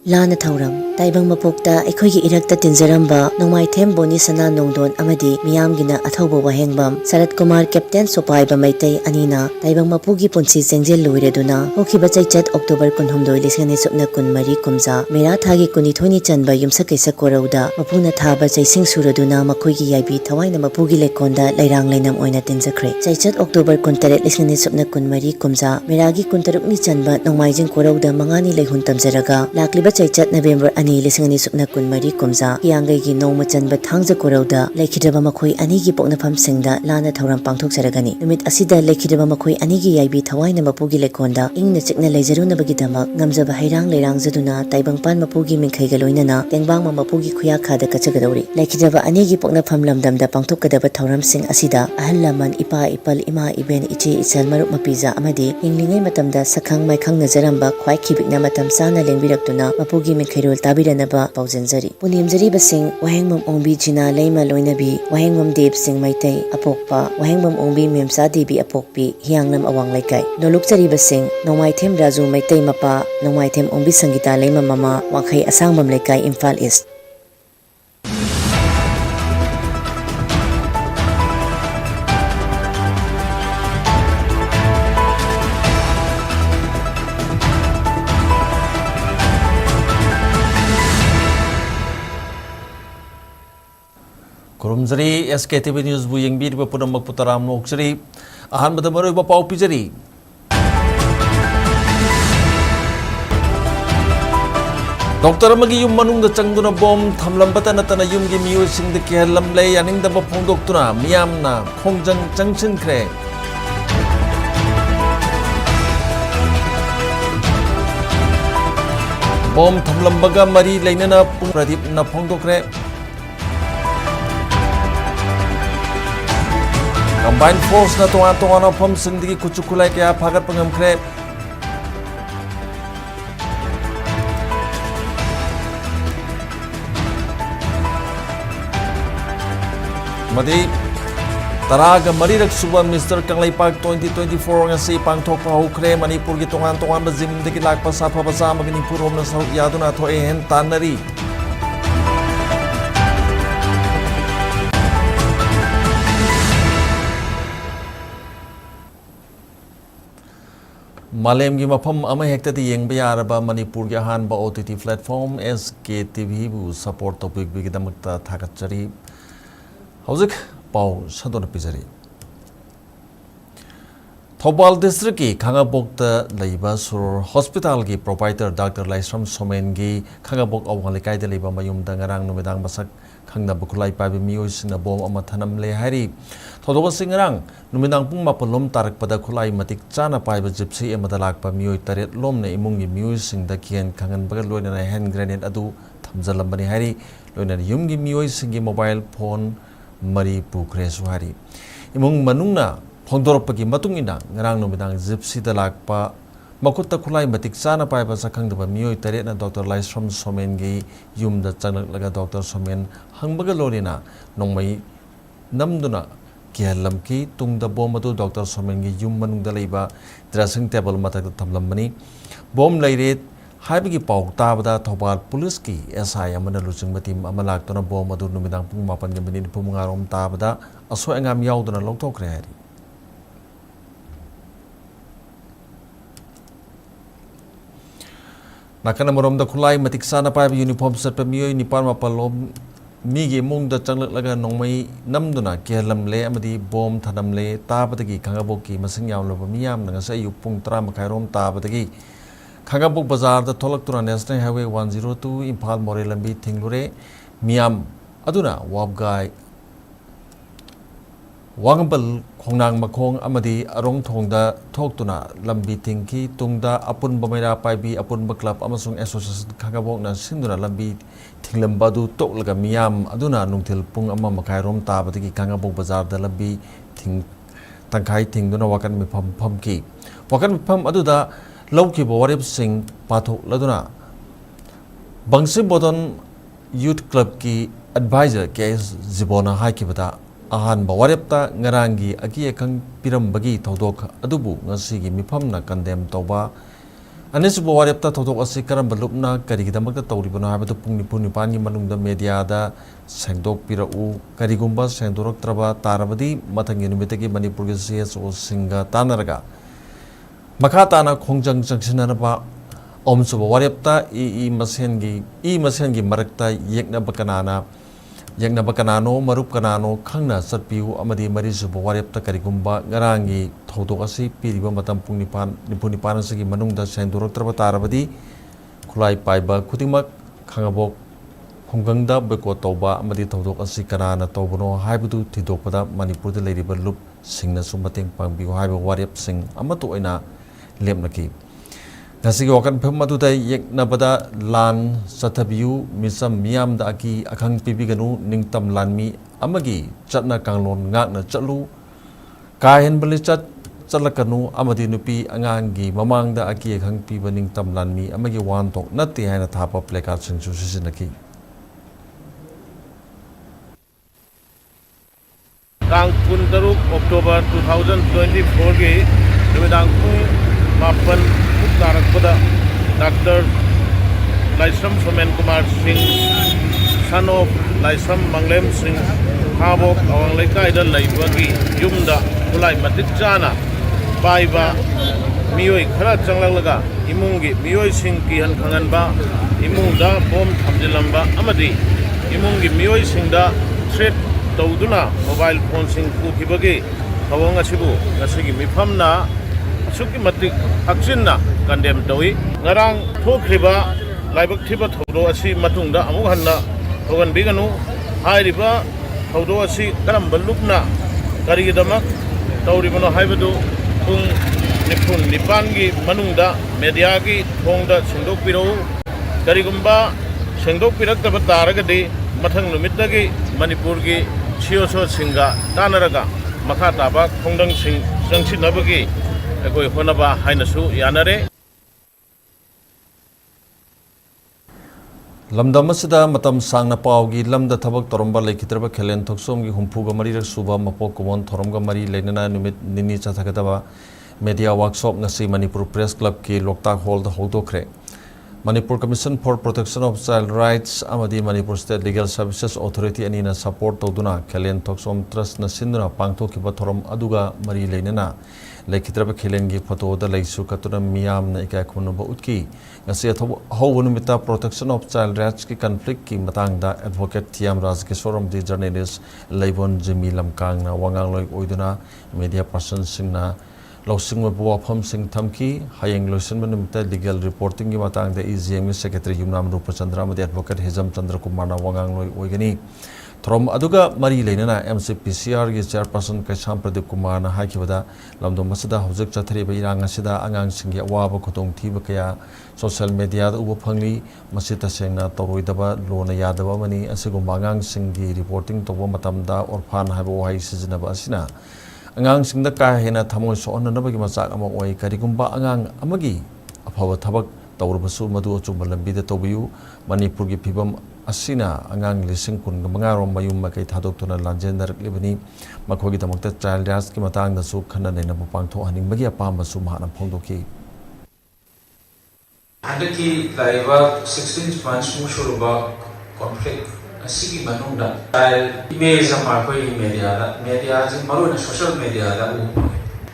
Lana Thauram, Taibang Mapokta, Ekogi Irakta Tinzaramba, Nongmai Them Boni Sana Nongdon Amadi, Miyamgina Athobo Wahengbam, Sarat Kumar Captain Sopai Bamaitei Anina, Taibang Mapugi Punsi Sengjel Luireduna, Hoki Bachachat October Kunhumdo Lisani Supna Kun Mari Kumza, Mera Thagi Kunithoni Chanba Yumsakisa Korauda, Mapuna Thaba Chaising Suraduna, Makuigi Yabi, Tawaina Mapugi Lekonda, Lairang Lainam Oina Tinzakre, Chachat October Kuntaret Lisani Supna Kun Mari Kumza, Meragi Kuntarukni Chanba, Nongmaijin Korauda, Mangani Lehuntam Zaraga, Lakliba Chachat November Ani Lisani Supna Kun Mari Kumza, Yangai No Machanba Thangza Korauda, Lekidaba Makoi Anigi Poknapam Singda, Lana Thauram Pangthok Saragani, Numit Asida Lekidaba Makoi Anigi Yabi Tawaina Mapugi Lekonda, Ingna Chikna Lezaruna Bagidama, Ngamzaba Hairang Lerang Zaduna, Taibangpan Mapugi Minkhaigaloinana, Tengbang Mapugi Kuyakada Kachagadori, Lekidaba Anigi Poknapam Lamdamda Pangthok Kadaba Thauram Sing Asida, Ahallaman Ipa Ipal Ima Iben Ichi Ichal Maruk Mapiza Amadi, Inglingai Matamda Sakang Maikang Nazaramba, Kwai Kibikna Matam Sana Lengbirakuna, Mapugi Minkhairol Tabiranaba, Pauzanzari. Punimzari Basing, Wahengmam Ombi Jina Laima Loinabi, Wahengmam Deb Sing Maitei, Apokpa, Wahengmam Ombi Memsa Debi Apokpi, Hiangnam Awang Laikai. Noluksari Basing, Nongmai Them Razu Maitei Mapa, Nongmai Them Ombi Sangita Laima Mama, Wakai Asangmam Laikai, Imphal East. Kurumzari SKTV News bu yang bir pun makputaram noksari ahan badamaru bapau pijari. Doktor magi yum manung da changduna bom thamlambata natana yum gi miu sing de kelam lay aning da bapong doktuna miyam na khongjang changchin kre. Bom thamlambaga mari lainana pung pradip na phongdokre. Combined force na tunga-tunga na pom sindigi kuchukulay kaya pagat pangamkre. Madi taraga marirak suba Mr. Kanglay Park 2024 nga si pangtok pahukre Manipur gi tunga-tunga bazim digi lakpa sa pabasa Manipur hom na sa yado na to ehen tanari. Malem gi mafam ama hekta di yeng bayaraba Manipur gi ahanba OTT platform SKTV bu support topic bi gidamakta thakachari hauzik pau sadona pizari Thobal district ki Khangabokta leiba sur hospital gi proprietor Dr. Laisram Somen gi Khangabok awang lekai de leiba mayum dangarang numedang basak khangna bukulai pabi mioi sina bom ama thanam le hari Thodoba singrang numidang pung mapalom tarak pada khulai matik chana paiba gypsy emada lakpa mioi taret lom na imung gi mioi sing da kian khangan bagal loina na hand grenade adu thamjalambani hari loina yum gi mioi sing gi mobile phone mari pukre suhari imung manungna phongdorpagi matung ina ngarang numidang gypsy da lakpa makutta khulai matik chana paiba sakhang da mioi taret na Dr. Laisram Somen gi yum da changlak laga Dr. Somen hangbaga lorina nongmai namduna Kihalam ki tung da bom adu Dr. Somen gi yum manung da leiba dressing table matak thamlambani bom leire haibigi pau tabada Thobal police ki SI amana luching matim amalak tona bom adu numidang pung 8 pumungarom tabada aso engam yauduna longthokre hari nakana morom da khulai matik sana pa uniform set pa mioi nipan mapalom Migi mung da changlak laga nongmai namduna kelam le amadi bom thanam le tabadagi Khangabok masing yaw loba miyam nga sa yupung 3 makairom tabadagi Khangabok bazar da tholak tura National Highway 102 Imphal more lambi thinglure miyam aduna wabgai wangabal khongnang makhong amadi arong thongda thoktuna lambi tingki tungda apun bamaira paibi apun club amasung association Khangabok na sinduna lambi Tinglambadu tok laga miyam aduna nungtil pung ama makairom tabadagi Khangabok bazar da lambi ting tangkai tingduna wakan mi pham ki wakan mi pham aduda lawki bawarib sing pathok laduna bangsi bodon youth club ki advisor ke zibona haiki bada ahan bawaribta ngarangi agi ekang piram bagi thodok adubu ngasi gi mi pham na condemn toba ꯑꯅꯤꯁꯨꯕ ꯋꯥꯔꯦꯞꯇ ꯊꯧꯗꯣꯛ ꯑꯁꯤ ꯀꯔꯝꯕ ꯂꯨꯞꯅ ꯀꯔꯤꯒꯤꯗꯃꯛꯇ ꯇꯧꯔꯤꯕꯅꯣ ꯍꯥꯏꯕꯗꯨ ꯄꯨꯡ 9ꯒꯤ ꯃꯅꯨꯡꯗ ꯃꯦꯗꯤꯌꯥꯗ ꯁꯦꯡꯗꯣꯛꯄꯤꯔꯛꯎ ꯀꯔꯤꯒꯨꯝꯕ ꯁꯦꯡꯗꯣꯔꯛꯇ꯭ꯔꯕ ꯇꯥꯔꯕꯗꯤ ꯃꯊꯪꯒꯤ ꯅꯨꯃꯤꯠꯇꯒꯤ ꯃꯅꯤꯄꯨꯔꯒꯤ CSOꯁꯤꯡꯒ ꯇꯥꯟꯅꯔꯒ ꯃꯈꯥ ꯇꯥꯅ ꯈꯣꯡꯖꯪ ꯆꯪꯁꯤꯟꯅꯅꯕ ꯑꯍꯨꯝꯁꯨꯕ ꯋꯥꯔꯦꯞꯇ ꯃꯁꯦꯟꯒꯤ ꯃꯔꯛꯇ ꯌꯦꯛꯅꯕ ꯀꯅꯥꯅꯣ ꯃꯔꯨꯞ ꯀꯅꯥꯅꯣ ꯈꯪꯅ ꯆꯠꯄꯤꯌꯨ ꯑꯃꯗꯤ ꯃꯔꯤꯁꯨꯕ ꯋꯥꯔꯦꯞꯇ ꯀꯔꯤꯒꯨꯝꯕ ꯉꯔꯥꯡꯒꯤ ꯊꯧꯗꯣꯛ ꯑꯁꯤ ꯄꯤꯔꯤꯕ ꯃꯇꯝ ꯄꯨꯡ 9 ꯑꯁꯤꯒꯤ ꯃꯅꯨꯡꯗ ꯁꯦꯡꯗꯣꯔꯛꯇ꯭ꯔꯕ ꯇꯥꯔꯕꯗꯤ ꯈꯨꯠꯂꯥꯏ ꯄꯥꯏꯕ ꯈꯨꯗꯤꯡꯃꯛ ꯈꯥꯡꯉꯕꯣꯛ ꯈꯨꯡꯒꯪꯗ ꯕꯣꯏꯀꯣꯠ ꯇꯧꯕ ꯑꯃꯗꯤ ꯊꯧꯗꯣꯛ ꯑꯁꯤ ꯀꯅꯥꯅ ꯇꯧꯕꯅꯣ ꯍꯥꯏꯕꯗꯨ ꯊꯤꯗꯣꯛꯄꯗ ꯃꯅꯤꯄꯨꯔꯗ ꯂꯩꯔꯤꯕ ꯂꯨꯞꯁꯤꯡꯅꯁꯨ ꯃꯇꯦꯡ ꯄꯥꯡꯕꯤꯌꯨ ꯍꯥꯏꯕ ꯋꯥꯔꯦꯞꯁꯤꯡ ꯑꯃꯠꯇ ꯑꯣꯏꯅ ꯂꯦꯞꯅꯈꯤ ꯉꯁꯤꯒꯤ ꯋꯥꯀꯠ ꯃꯤꯐꯝ ꯑꯗꯨꯗ ꯌꯦꯛꯅꯕꯗ ꯂꯥꯟ ꯆꯠꯊꯕꯤꯌꯨ ꯃꯤꯆꯝ ꯃꯤꯌꯥꯝꯗ ꯑꯀꯤ ꯑꯈꯪ ꯄꯤꯕꯤꯒꯅꯨ ꯅꯤꯡꯇꯝ ꯂꯥꯟꯃꯤ ꯑꯃꯒꯤ ꯆꯠꯅ ꯀꯥꯡꯂꯣꯟ ꯉꯥꯛꯅ ꯆꯠꯂꯨ ꯀꯥ ꯍꯦꯟꯕ ꯂꯤꯆꯠ ꯆꯠꯂꯛꯀꯅꯨ ꯑꯃꯗꯤ ꯅꯨꯄꯤ ꯑꯉꯥꯡꯒꯤ ꯃꯃꯥꯡꯗ ꯑꯀꯤ ꯑꯈꯪ ꯄꯤꯕ ꯅꯤꯡꯇꯝ ꯂꯥꯟꯃꯤ ꯑꯃꯒꯤ ꯋꯥꯍꯟꯊꯣꯛ ꯅꯠꯇꯦ ꯍꯥꯏꯅ ꯊꯥꯞꯄ ꯄ꯭ꯂꯦꯀꯥꯔꯗꯁꯤꯡꯁꯨ ꯁꯤꯖꯤꯟꯅꯈꯤ Tang 13 Oktober 2024 के निमिदांग पुंग 8 तारकपदा Dr. Laisram Somen Kumar Singh son of Laisram Manglem Singh Habok awang lekai da laibagi yumda kulai matik chana paiba miyoi khara changlalaga imungi miyoi sing ki han khanganba imungda bom thamjilamba amadi imungi miyoi singda threat tawduna mobile phone sing pukibagi thawang asibu ngasigi mifamna suki matik hakchinna condemn tawi ngarang thokriba laibak thiba thodo asi matungda amuk hanna thogan biganu hairiba thodo asi karamba lupna karigidamak tawribano haibadu pung nipun nipangi manungda media gi thongda singdokpiro karigumba singdokpiraktaba taragadi mathang numitdagi manipur gi CSO singa tanaraga makha taba khongdang sing jangsinabagi ekoi honaba hainasu yanare lamdam asida matam sangna pawgi lamda thabak toromba lekitraba khelen thoksomgi humpuga marirak suba mapok komon thoromga mari leinana numit nini chathagadaba media workshop ngasi Manipur Press Club ki Loktak Hall da hodokre Manipur Commission for Protection of Child Rights amadi Manipur State Legal Services Authority anina support tawduna khelen thoksom trust na sinduna pangthokiba thorom aduga mari leinana lekitraba khilengi photo da leisu katuna miyam na ikai khunba utki ngasi hobu numita protection of child rights ki conflict ki matangda advocate Thiam Raj Kishoram di journalist Leibon Jimi Lamkang na wangang loi oiduna media person singna Lausing wafam sing thamki hayeng loisin manumta legal reporting ki matangda EGM secretary Yumnam Rupa Chandra amadi advocate Hizam Chandra Kumar na wangang loi oigani Throm aduga mari leinana MCPCR gi chairperson Kaisam Pradeep Kumar na haikibada lamdom masada hojik chathari bairang asida angang singi awaba khotong thiba kaya social media da uba phangli masita sengna toroidaba lona yadaba mani asigum angang singi reporting toba matamda orphan haiba wahai sijinaba asina angang singda ka hena thamoi soonnabagi machak ama oi karigumba angang amagi aphaba thabak tawrubasu madu achumba lambida tobiyu Manipur gi phibam asina angang lising kun manga rom mayum ma kai thadok tuna lanjender libani makhogi damakta child rights ki matang da su khana nei na pangtho haning bagi apam su mahana phongdoki hadaki laiva 16 months mushuruba conflict asigi manungda child image ama koi media jing maruna social media da u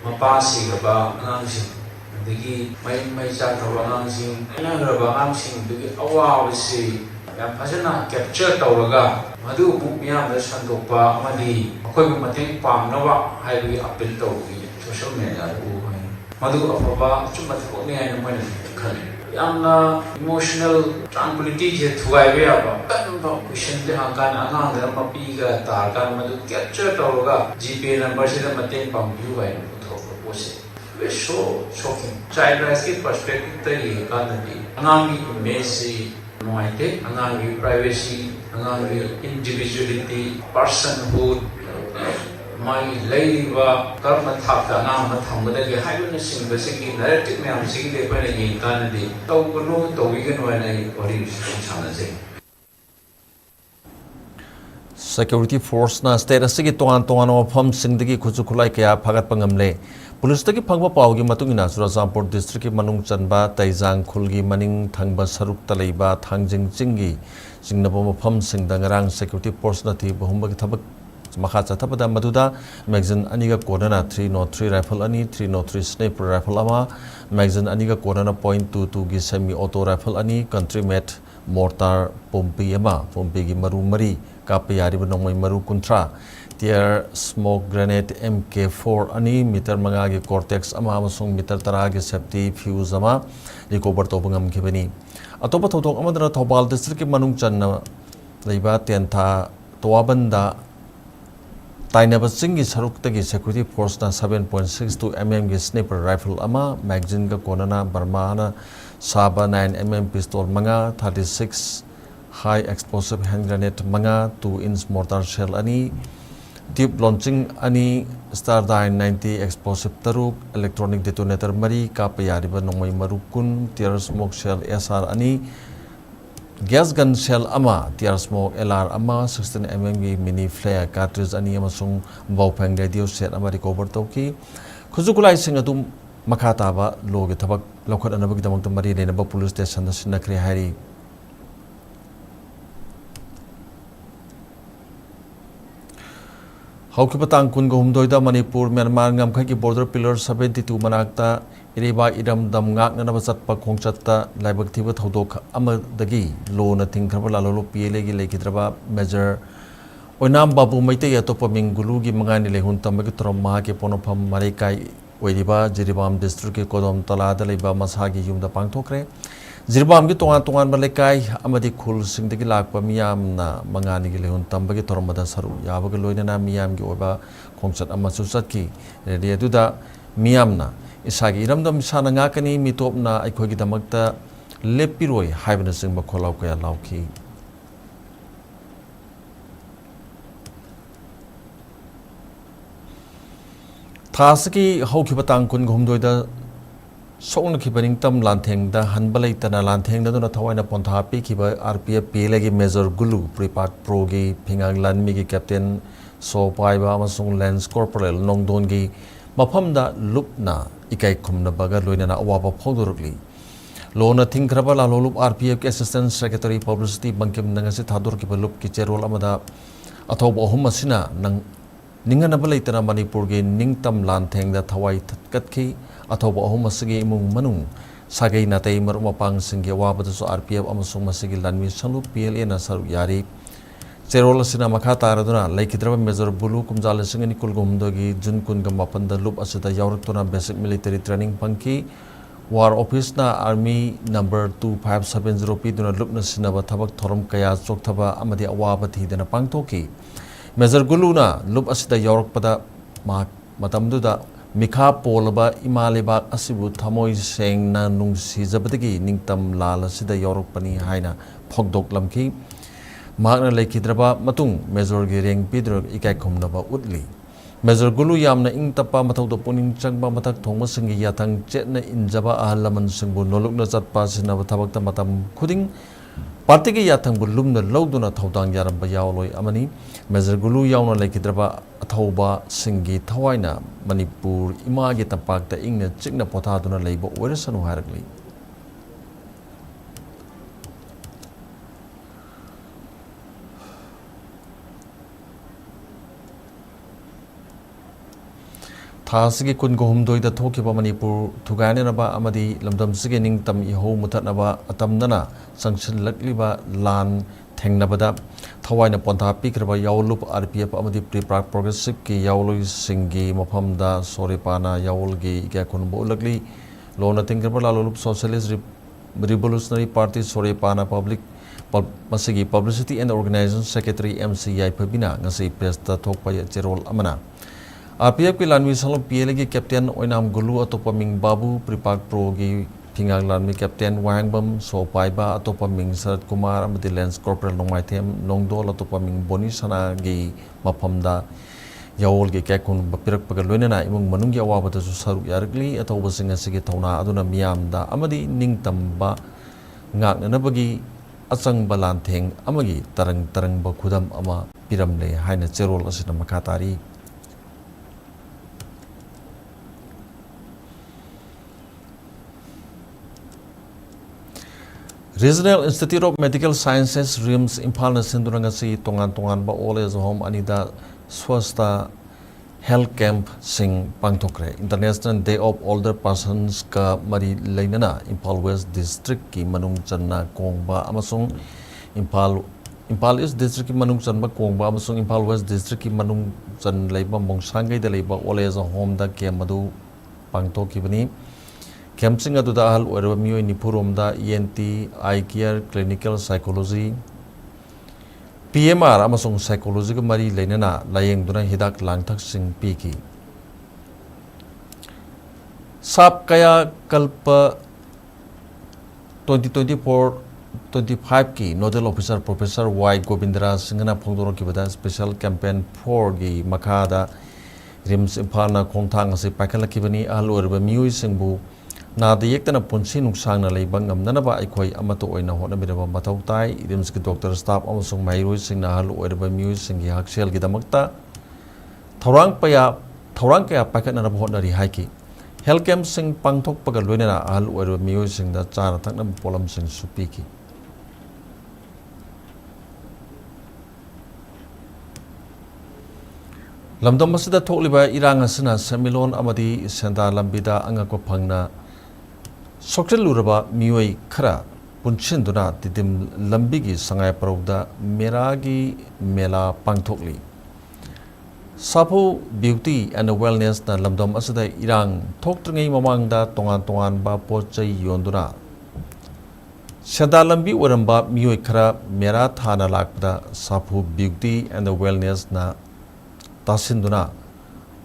mapa sigaba angang si dagi mai cha thawa angang sing angraba angang sing dagi awawisi yam phajana capture tawraga madu miyam da sandokpa amadi akoi mateng pamnawa haibi appeal tawgi social media u madu afaba chuma thoni ai mai khale yamna emotional tranquility je thuaibe aba kanba question te hakan angang da mapi ga tar kan madu capture tawraga gp number se da mateng pambiu bai pose so shocking child rights ki perspective ta ye kanadi angang image noite angangi privacy angangi individuality personhood mai leiba karma thapta angang ma thamgadagi haibuna singbasigi narrative myam sigi le pa ne yin kanadi tawgunu tawiganu na ori sanaje Security Force na state asigi tongan mafam singdagi khuchu khulai kaya phagat pangamle police तक फंगबा Pawgi मतुंगिना चुराचामपुर district की मनुंग चनबा तैजांग खुलगी मनिंग थंगबा सरुक तलैबा थांजिंग चिंगी चिंगनबो मफम सिंगदा ngarang security force na thi bahumba ki thabak makha chathabada maduda magazine aniga korana 303 rifle ani 303 sniper rifle ama magazine aniga korana .22 gi semi auto rifle ani country made mortar pompi ama pompi gi maru mari kape yari banongmai maru kuntra tear smoke grenade MK4 ani meter manga gi cortex ama amasung meter tara gi safety fuse ama recover tobangam khibani atopa thodok amadra thobal district ki manung channa leiba tentha towabanda tainaba singi saruk tagi security force na 7.62 mm gi sniper rifle ama magazine ga konana Burma na saba 9 mm pistol manga 36 high explosive hand grenade manga 2-inch mortar shell ani deep launching ani Stardyne 90 explosive taruk electronic detonator mari kapayariba nongmai marukun tear smoke shell SR ani gas gun shell ama tear smoke LR ama 16 mm gi mini flare cartridge ani amasung bawphang radio set ama recover tawki khuzukulai sing adum makata ba loge thabak lokhat anabagi damang mari lena ba police station da sinakre hari Haukiba tangkun go humdoida Manipur Myanmar ngamkha ki border pillar 72 manakta iriba idam dam ngak na basatpa khongchatta laibak thiba thodok amadagi lo na thingkhaba lalolo PLA gi lekidraba major oinam babu maitei atopa mingulu gi mangani lehun tamagi trom ke ponofam marikai oiriba jiribam district ki kodom talada leiba masagi yumda pangthokre Zirbam ki tongan balekai amadi khul singdagi lakpa miyam na mangani gi lehun tambagi tormada saru yabaga loinana miyam gi oba khongchat ama susat ki ready aduda miyam na isagi iramdam sana ngakani mitop na aikhoi gi damakta lepiroi haibna singba kholau kaya lauki Thasaki haukiba tangkun gumdoida Song ki baning tam lantheng da hanbalai tana lantheng da na thawaina pontha pi ki ba RPF PLA gi major gulu pripat pro gi phingang lanmi gi captain so pai ba amasung lance corporal nongdon gi mafam da lupna ikai khumna baga loina na awaba phawdurukli lona thingkraba la lolup RPF ki assistant secretary publicity bangkem nanga se thadur ki balup ki cherol amada athob ahum asina nang ningana balai tana Manipur gi ningtam lantheng da thawai thatkatki athoba ahum asigi imung manung sagai natai marumapang singge wabada so RPF amasung masigi lanmi sanu PLA na saru yari cherol asina makha taraduna laikidraba major bulu kumjal singani kulgumdogi junkun ga mapanda lup asida yawraktuna basic military training pangki war office na army number 2570 p duna lupna sinaba thabak thorom kaya chokthaba amadi awaba thidana pangthoki major guluna lup asida yawrakpada matamduda Mikha polaba imalebak asibu thamoi sengna nungsi zabadagi ningtam lala sida yorokpani haina phogdok lamki magna leikidraba matung major gi reng pidrog ikai khumnaba utli major gulu yamna ingtapa mathawdo puning changba mathak thongma singi yathang chetna injaba ahalaman singbu nolokna chatpa sinaba thabakta matam khuding party gi yathang bu lumna lawduna thodang yaramba yawloi amani major gulu yawna leikidraba athauba singi thawaina Manipur imagi tapakta ingna chikna pothaduna leiba oirasanu harakli Thasigi kun go humdoi da thokiba Manipur thugane naba amadi lamdam sige ningtam iho muthatnaba atamnana sanction lakliba lan thengnabada thawaina pontha pikraba yawlup RPF amadi pre-pack progressive ki yawloi singi mafamda soripana yawlgi ga kunbo ulagli lona tingraba lalulup socialist revolutionary party soripana public masigi publicity and organization secretary MCI pabina ngasi press ta thokpa cherol amana RPF ki lanmi salom PLA ki captain oinam gulu atopa ming babu pre-pack pro gi Pingang lanmi captain Wangbam so paiba atopa ming Sarat Kumar amadi lance corporal nongmaithem nongdol atopa ming boni sana gi maphamda yawol gi kakun bapirak pagal loinana imung manung gi awabata su saru yargli atawba singa sige thawna aduna miyamda amadi ningtamba ngakna bagi achang balantheng amagi tarang ba khudam ama piramle haina cherol asina makatari Regional Institute of Medical Sciences RIMS Imphal na sindurang si tongan ba old age home anida swasta health camp sing pangtokre International Day of Older Persons ka mari lainana Imphal West District ki manung channa kongba amasung Imphal East District ki manung chanba kongba amasung Imphal West District ki manung chan leiba mongsangai da leiba old age home da ke madu pangtokibani camp sing adu da hal oirba mioi nipurom da ENT eye care clinical psychology PMR amasung psychology ka mari lainana layeng duna hidak langthak sing piki sap kaya kalpa 2024-25 ki nodal officer Professor Y Gobindra Singhana phongdoro ki bada special campaign 4 gi makada RIMS Imphal na khongthang ase paikhalakibani ahal oirba mioi singbu Nada yektana punsi nuksang na leibang ngamnanaba aikhoi amato oina honabiraba mathau tai RIMS ki doctor staff amasung mairoi sing na halu oiraba mioi sing gi haksel gi damakta thorang kaya pakatna na honari haiki health camp sing pangthok pagal loina halu oiraba mioi sing da chara thakna polam sing supiki lamdam masida thokliba irang asina semilon amadi senda lambida angakwa phangna Soktel luraba mioi khara punchinduna tidim lambigi sangai parauda meragi mela pangthokli Sapu beauty and wellness na lamdam asada irang thoktringai mamangda tongan ba pochai yonduna Sada lambi oramba mioi khara mera thana lakpada Sapu beauty and wellness na tasinduna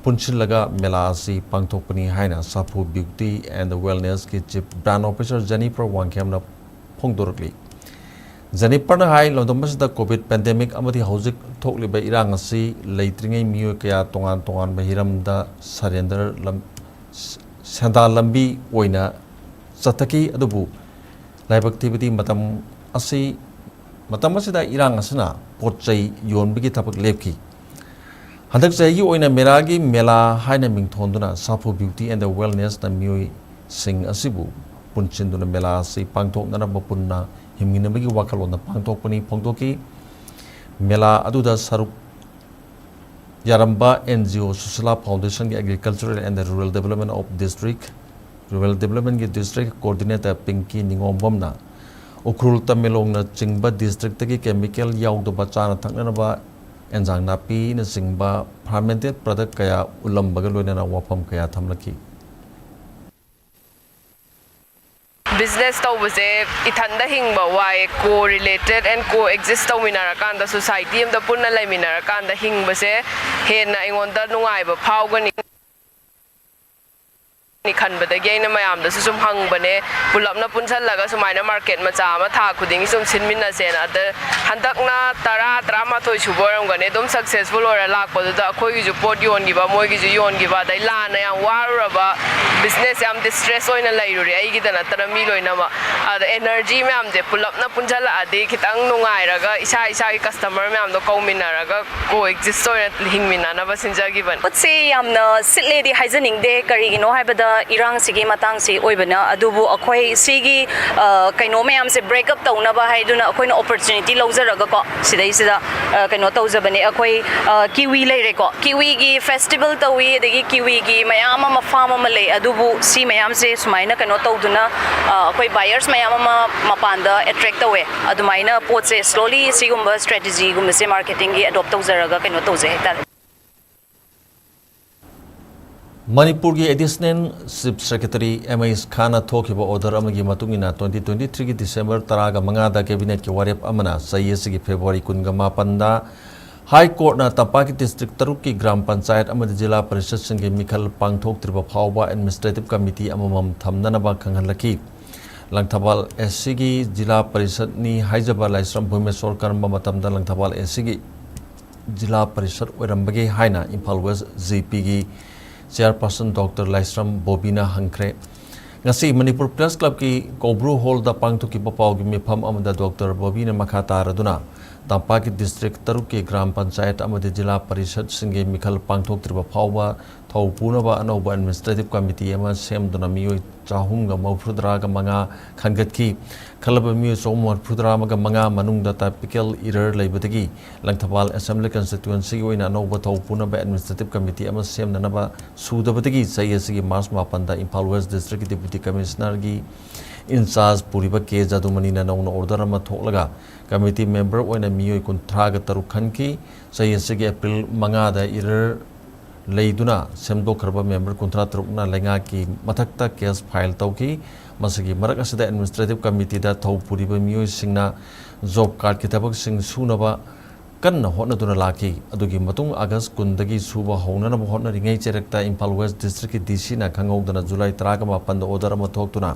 Punchilaga Melasi Pangtokpani Haina Sapu Beauty and Wellness ki Chief Brand Officer Jennifer Wangkem na Pongdorkli. Jennifer na hai londomas da COVID pandemic amati hauzik thokli ba irang asi leitringai miyo kaya tongan ba hiram da surrender senda lambi oina sataki adubu live activity matam asida irang asina potchai yonbigi tapak lepki Handak sayi oina meragi mela haina mingthonduna Sapu Beauty and Wellness na mioi sing asibu punchinduna mela si pangthok na bapunna himgina bagi wakalon na pangthokpani phongtoki mela aduda saruk yaramba NGO Susila Foundation ki Agricultural and Rural Development District Coordinator Pinky Ningombom na ukrul tamelong na chingba district ki chemical yaugdo ba chana thakna ba Enjang napi na singba fermented product kaya ulam bagaloy na wapam kaya thamlaki business tawbase ithanda hingba wai co-related and co-exist tawminarakanda society amda punna laiminarakanda hingbase hena ingonda nungaiba phawgani Kanbadagi na mayam da sum hangbane pulapna punchalaga sumaina market macha ma tha khuding sum sinminna sen ada handakna tara mathoi suboram gane dum successful ora lakpa da khoi gi ju pot yon gi ba moi gi ju yon gi ba dai la na yang waraba business am distress oina lairuri ai gi dana tara mi loina ma ada energy me am je pulapna punchala adi kitang nungai raga isa gi customer me am do komina raga coexist oina hingmina na ba sinja gi ban putse yamna sitledi hygienic de kari gi no haibada irang sigi matang si oibana adubu akhoi sigi kaino mayam se break up tawna ba haiduna akhoi na opportunity lawjaraga ko sidai sida kaino tawjabane akhoi kiwi leire ko kiwi gi festival tawi degi kiwi gi mayam ma farm ma le adubu si mayam se sumaina kaino tawduna akhoi buyers mayam ma mapanda attract tawe adumaina pot se slowly sigumba strategy gumse marketing gi adopt tawjaraga kaino tawje hektar Manipur ki Additional Chief Secretary M.A.S. Khana thokiba order amagi matungina 2023 ki December 10 da cabinet ki warep amana sayesi ki February 18 da High Court na Tapaki District Taruk ki Gram Panchayat amadi Jila Parishad singi Mikhal Pangthok Triba Phawba Administrative Committee amamam thamnanaba khanghalaki Langthabal SC ki Jila Parishad ni Haijaba Laisram Bhumeshwar Karma matamda Langthabal SC ki Jila Parishad oirambagi haina Imphal West GP ki Chairperson Dr. Laisram Bobina Hankre. Ngasi Manipur Press Club ki Kobru Hall da pangthuki papau gi mifam amada Dr. Bobina Makhata raduna Tampaki District Taruk ki Gram Panchayat amadi Jila Parishad singe Mikhal Pangthok Triba Phawba thau punaba anauba administrative committee ama semduna mioi chahumga mawfudra ga manga khangatki khalaba mioi somor phudra ma ga manga manungda typical error leibadagi langthapal assembly constituency oina anauba thau punaba administrative committee ama semnanaba sudabadagi sayasigi March 8 da Imphal West District Deputy Commissioner gi in charge puriba ke jadumani na nauna order ama tholaga committee member oina mioi kunthra ga taru khanki sayasigi April manga da error leiduna semdo kharba member kunthra tarukna lenga ki mathakta case file tauki masagi marak asida administrative committee da thau puriba mioi singna job card ki tabak sing sunaba kanna hotna duna laki adugi matung August kundagi suba hona na hotna ringai cherekta Imphal West District ki DC na khangogdana July 3 order ama thoktuna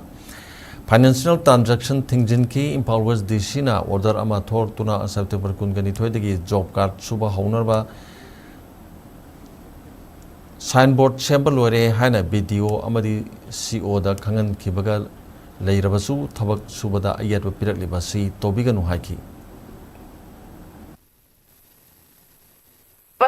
financial transaction thingjin ki Imphal West DC na order ama thoktuna September kungani thoidagi job card suba hona ba signboard sample lore haina video amadi CO da khangan kibaga leirabasu thabak subada ayat pirak libasi tobiganu haiki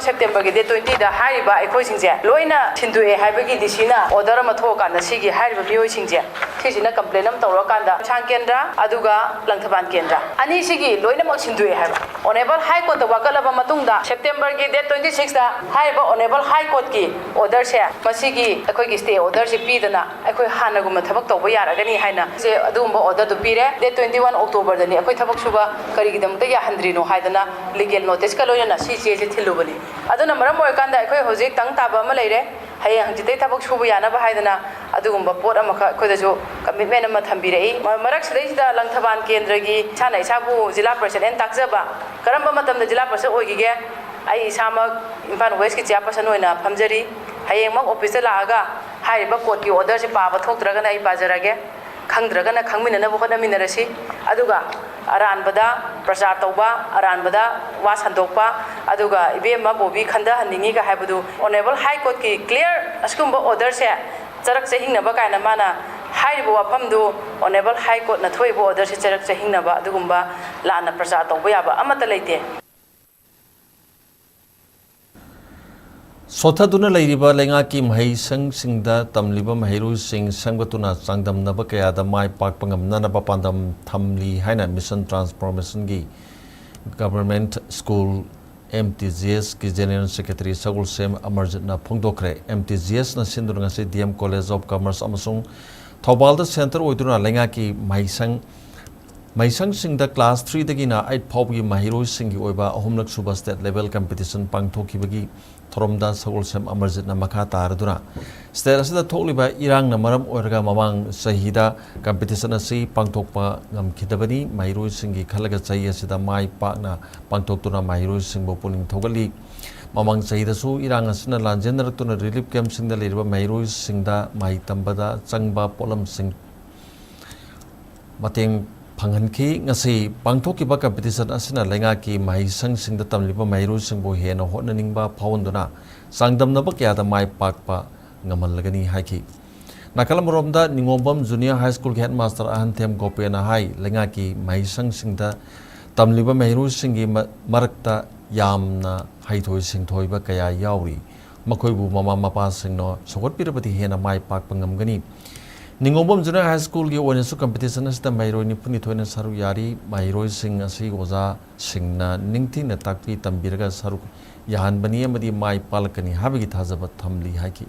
September date 20 da hariba aikoi singje loina thindue haibagi disina order ama thoka na sigi hariba mioi singje thisina complaint am tawra kanda sang kendra aduga langthaban kendra ani sigi loina mak thindue haiba honorable high court da wakalaba matungda September gi date 26 da haiba honorable high court ki order se masigi aikoi gi stay order se pidana aikoi hanaguma thabak tawba yaragani haina se adumba order du pire date 21 October da ni aikoi thabak suba karigi damta ya handrino haidana legal notice ka loina si se thilubani aduna maram oikanda aikoi hojik tang taba ama leire hayang hangjitai thabak subu yana ba haidana adugumba pot ama khoida jo commitment ama thambirei marak sidai sida langthaban kendra gi chana isabu jila president takjaba karamba matamda jila president oigige ai isama Imphal West ki chairperson oina phamjari hayeng mak office la aga haiba court ki order se paba thoktraga na ai bajarage khangdraga na khangmina na bokona minarasi aduga aranbada prachar tauba aranbada wa sandokpa aduga ibema bobi khanda haningi ga haibadu honorable high court ki clear askumba order se charak se hingna ba kaina mana haibo wafamdu honorable high court na thoibo order se charak se hingna ba adugumba lana prachar tauba yaba amata leite sothaduna leiriba lenga ki mahai sang singda tamliba mahiru sing sangbatuna changdam naba kaya da mai pak pangam nana ba pandam thamli haina mission transformation gi government school MTGS ki general secretary Sagul Sem Amarjit na phongdokre MTGS na sinduranga se DM College of Commerce amasung Thobalda center oiduna lenga ki maisang singda class 3 dagi na 8 phawgi mahiru singi oiba ahumlak suba state level competition pangthoki bagi Thoromda Sagul Sem Amarjit na makha taraduna state asida thokliba irang na maram oiraga mamang sahida competition asi pangthokpa ngamkhidabani mahiru singi khalaga chahi asida mai pakna pangthoktuna mahiru singbo puning thogali mamang sahida su irang asina lanjendaratuna relief camp singda leriba mahiru singda mai tambada changba polam sing mateng panghanki ngasi pangthokiba competition asina lenga ki mahisang singda tamliba mahiru singbo hena hotnaningba phawanduna sangdamnaba kyada mai pakpa ngamalagani haiki nakalamromda ningombam junior high school headmaster ahanthem gopena hai lenga ki mahisang singda tamliba mahiru singi marakta yamna haithoi singthoiba kaya yauri makhoibu mama mapa singno sogotpirabati hena mai pakpa ngamgani Ningombam Junior High School ki onesu competition asida mairoi nipuni thoina saru yari mairoi sing asi oza singna ningthi na takpi tambiraga saru yahan bani amadi mai palakani habigi thajaba thamli haiki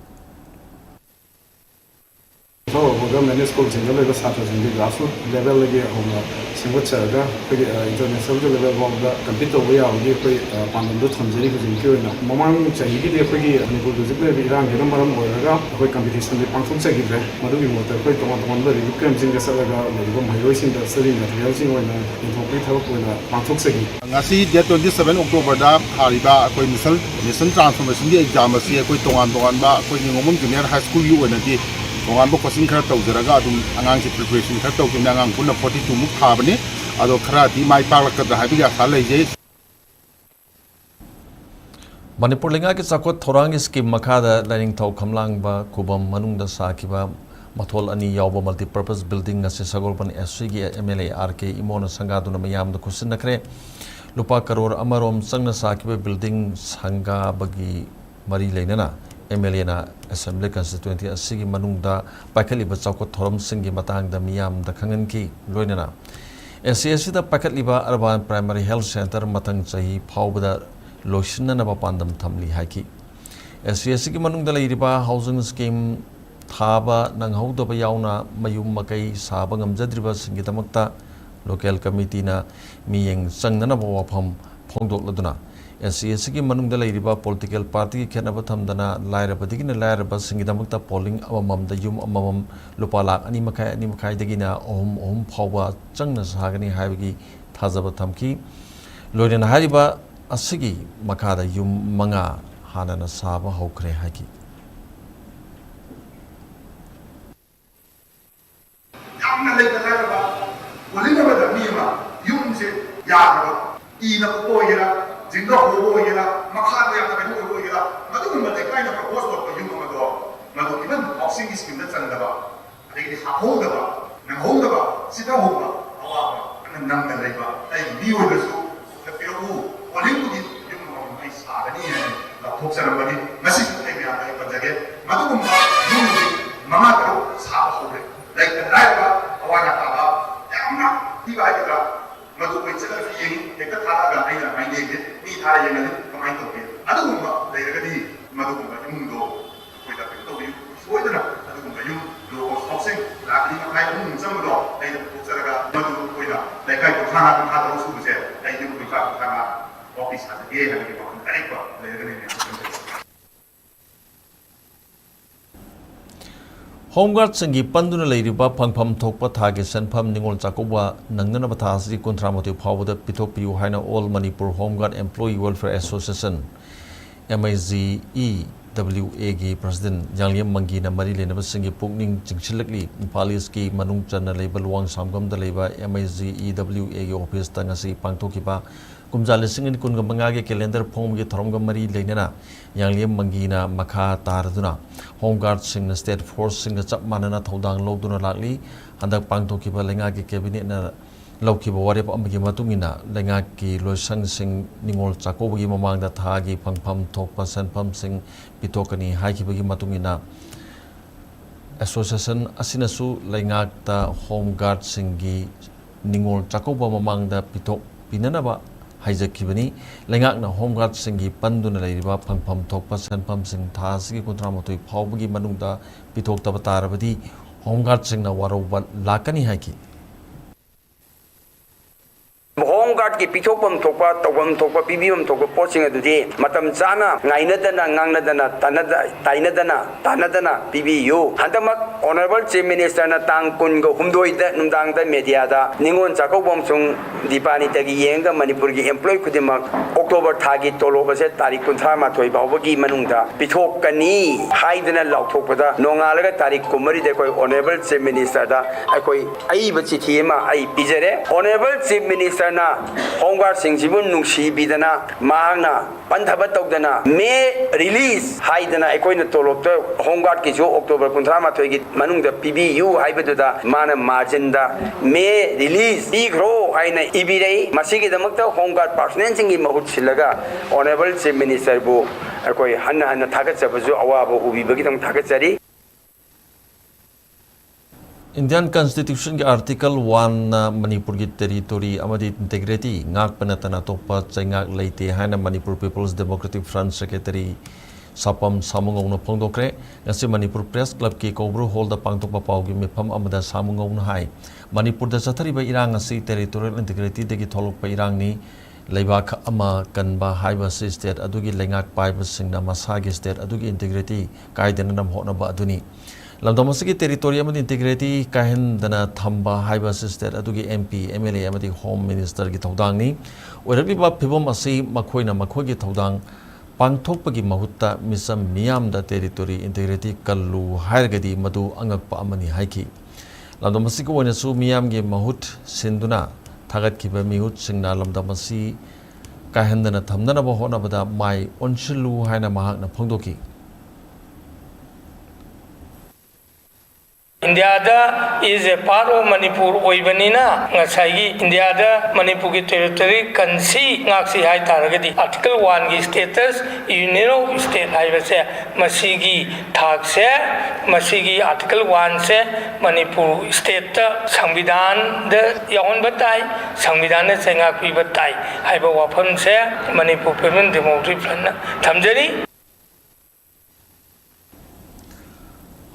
Government school single level starters in the grassroots level lagi home single chaga international level of the compete we are the koi pandam do thamjeri ko jinki na mamang chahi gi de koi Manipur district le irang ge number oiraga koi competition de pangthok chagi bre madu gi motor koi tomon the recruitment sing salaga le mairoi sing da sari material sing oina inthokri thawak oina pangthok chagi ngasi date 27 October da hariba koi mission transformation gi exam asi koi tongan ba koi Ningombam Junior High School yu oina di Tongan coaching khara tawjaraga adum angang si preparation khara tawjina angang punna 42 muk thabani ado khara di mai paklakadra habiga khalai Manipur lenga ki chakot thorang scheme makhada learning thau khamlang ba kubam manungda sakiba mathol ani yawba multi purpose building ase sagolpan SC gi MLA RK imona sangaduna mayam da khusin nakre lupa karor amarom sangna sakiba building sanga bagi mari leinana MLA Assembly Constituency asigi manungda paikaliba chawkot thoromsinggi matangda miyamda khanganki loinana SCSC da paikaliba Urban Primary Health Center matang chahi phawbada loisinanaba pandam thamli haiki SCSC gi manungda leiriba housing scheme thaba nanghaudaba yauna mayum makai saba ngamjadriba singidamakta local committee na miyeng changnanaba wafam phongdokladuna SCSC gi manungda leiriba political party gi khenaba thamdana lairabadigi lairaba singidamakta polling amamamda yum amamam lupa lakh ani makai dagina ohum phawba changna sagani haibagi thajaba thamki loirena hariba asigi makada yum manga hanana saba hokre haki yamna legaraba walina da mima yumse yaraba ina koyira jinga hoyira makha ya ka hoyira madu ma de kaina propose ko yum ma do madu even housing scheme da changaba adegi ha hoga sida hoga awa nang da leiba ai biu da su da piru walingu di yum ma mai sa ni la thoksanabani masi ai ya ai pajage madu ma yum mama ko sa hore like the driver awana ka yamna diba ida madu ko chela fi ekta thara ga aina mai de ni thara yengani kamai to ke adu ma leiraga di madu ko yum do ko da pe to yu so ida adu ko yum do ko housing la ni ma kai mum sam do ai ko chela ga madu ko ida lai kai ko thara ka do su se ai ni ko ka office ha ge ha ke ko ai ko leiraga ni Homeguard singi panduna leiriba phangpham thokpa thagi senpham ningol chakoba nangnanaba thasri kontramoti phawda pithopiu haina All Manipur Homeguard Employee Welfare Association MIZEWA gi President Jangliam Mangi na mari lenaba singi pukning chingchilakli Imphal ki manung channa leiba luang samgam da leiba MIZEWA gi office ta ngasi pangthokiba kumjal singin kun gamanga ge calendar phom ge thoromga mari leinana Jangliam Mangi na makha tarduna Homeguard sing na state force sing chap manana thodang loduna lakli handak pangthokiba lenga ge cabinet na laukiba warep amgi matungina lenga ki loisang sing ningol chakobi mamangda thagi phangpham thokpa sanpham sing pitokani haikibagi matungina association asinasu lenga ta Homeguard singi ningol chakoba mamangda pitok pinanaba haijakibani lengakna Homeguard singi panduna leiriba phangpham thokpa sanpham sing thasigi kontramotoi phawbagi manungda pitoktaba tarabadi Homeguard singna waroba lakani haiki Homeguard ki pithokpam thokpa tawam thokpa pibim thokpa poching adudi matam chana ngainadana ngangnadana tanadana pibiyu handamak honorable chief minister na tang kun go humdoida numdang da media da ningon chakobom chung dipani tagi yenga Manipur gi employee kudimak October thagi toloba se tarik 38 bawagi manungda pithokani haidana lauthokpada nongalaga tarik kumari de koi honorable chief minister da koi ai bachi thima ai pijare honorable chief minister na Homeguard singjibun nungsi bidana mahna panthaba tawdana may release haidana ekoina tolopta Homeguard ki jo October 38 gi manungda PBU haibaduda mana marginda may release igro haina ibirei masigi damakta Homeguard personnel singi mahut silaga honorable chief minister bu ekoi hanna thagachabazu awaba ubibagi dam thagachari Indian Constitution के Article 1 Manipur की territory amadi integrity ngak panatana topa chaingak leite haina Manipur People's Democratic Front Secretary Sapam Samungong na phongdokre ngasi Manipur Press Club ki Kobru Hall da pangtokpa pawgi mifam amada Samungong na hai Manipur da sathariba irang ngasi territorial integrity degi tholokpa irang ni leibak ama kanba haiba state adugi lengak paiba singna masagi state adugi integrity kaidena nam hona ba aduni Lamdamasiki territory amadi integrity kahin dana thamba haiba state adugi MP MLA amadi Home Minister gi thodang ni oirali ba phibom asi makhoina makhogi thodang pangthokpagi mahutta misam miyam da territory integrity kallu hairgadi madu angakpa amani haiki lamdamasiki oina su miyam gi mahut sinduna thagat kiba mihut singna lamdamasi kahin dana thamdana ba hona bada mai onchilu haina mahakna phongdoki India is a part of Manipur oibanina ngasai India Manipur ki territory kansi ngaksi hai taragadi Article 1 ki status union of state hai base masigi thak se masigi Article 1 se Manipur state ta संविधान the यावन बताई संविधान ने सेंगा P बताई hai ba wafam se Manipur People Democratic Front thamjari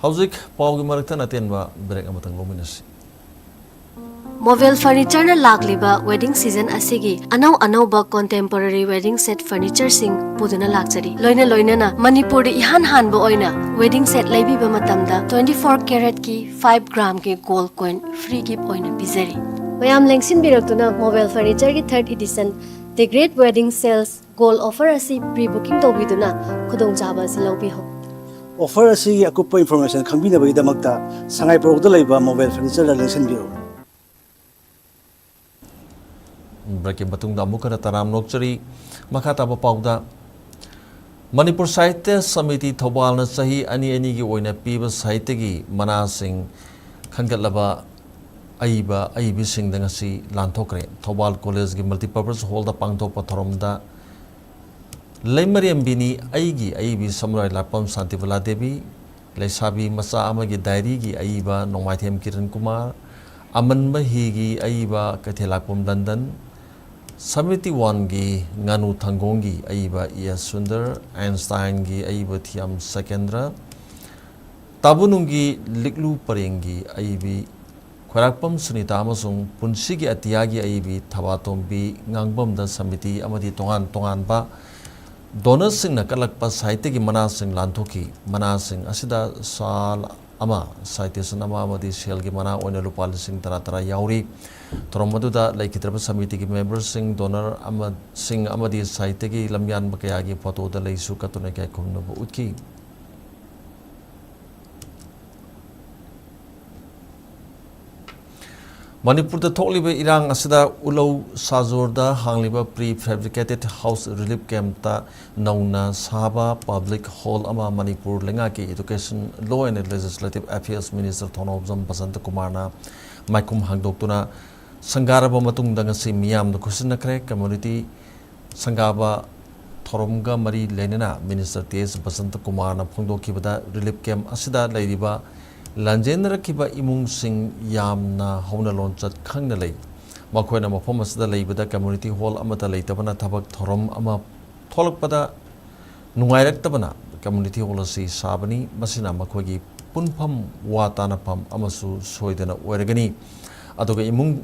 Hauzik paugi marakta natenba break amatang lominasi Mobile furniture na lagliba wedding season asigi anau ba contemporary wedding set furniture sing puduna lakchari loina na Manipur di ihan han ba oina wedding set laibi ba matamda 24 karat ki 5 gram ki gold coin free gift oina bizari mayam lengsin biraktuna mobile furniture ki 3rd edition the great wedding sales gold offer asi pre booking to biduna khudong chaba silobi ho offer asi akupa information khambina bai damakta sangai pro da laiba mobile furniture la lengsin biro Breaking Batung Mukara Taram Nokchari Makata Pauda Manipur Sahitya Samiti Thobalna Sahi Ani Anigi Oina Piba Sahitagi Manasing Kangalaba Aiba Aibi Sing Dangasi Lantokre Thobal College Gi Multipurpose Hall the Pangto Patoromda Lemariam Bini Aigi Aibi Samurai Lapam Santivala Devi Lesabi Masa Amagi Diary Gi Aiba Nomaithem Kiran Kumar Aman Mahigi Aiba Kathelapum London Samiti Wangi Nganu Tangongi Aiba Iya Sundar Einstein Gi Aiba Thiam Sekendra Tabunungi Liklu Parengi Aibi Kwarakpam Sunita Amasung Punsigi Atiagi Aibi Tabatombi Ngangbam da Samiti Amadi Tongan Ba Donor Sing Nakalakpa Saitegi Manasing Lantoki Manasing Asida Sal Ama citation ama amadi shell gi mana oina lupal sing tara yauri toromadu da laikitraba samiti gi members sing donor ama sing amadi site gi lamyan bakaya gi photo da leisu katune kai khumna bu utki Manipur da thokliba irang asida ulau sajor da hangliba prefabricated house relief camp ta nauna saba public hall ama Manipur lenga ki education law and legislative affairs minister Thonobjam Basant Kumar na maikum hangdoktuna sangaraba matung da ngasi miyam da khusna kre community sangaba thoromga mari lenena minister ts Basant Kumar na phongdoki bada relief camp asida leiriba Lanjendra Kiba Imung Sing Yamna Hona Lonchat Kangalay Makwena Mapomas the Labada Community Hall Amata Latabana Tabak Thorom Ama Tolakpada Nungairak Tabana Community Hall Si Sabani Masina Makwagi Punpam Watanapam Amasu Soidana Oregani Adoga Imung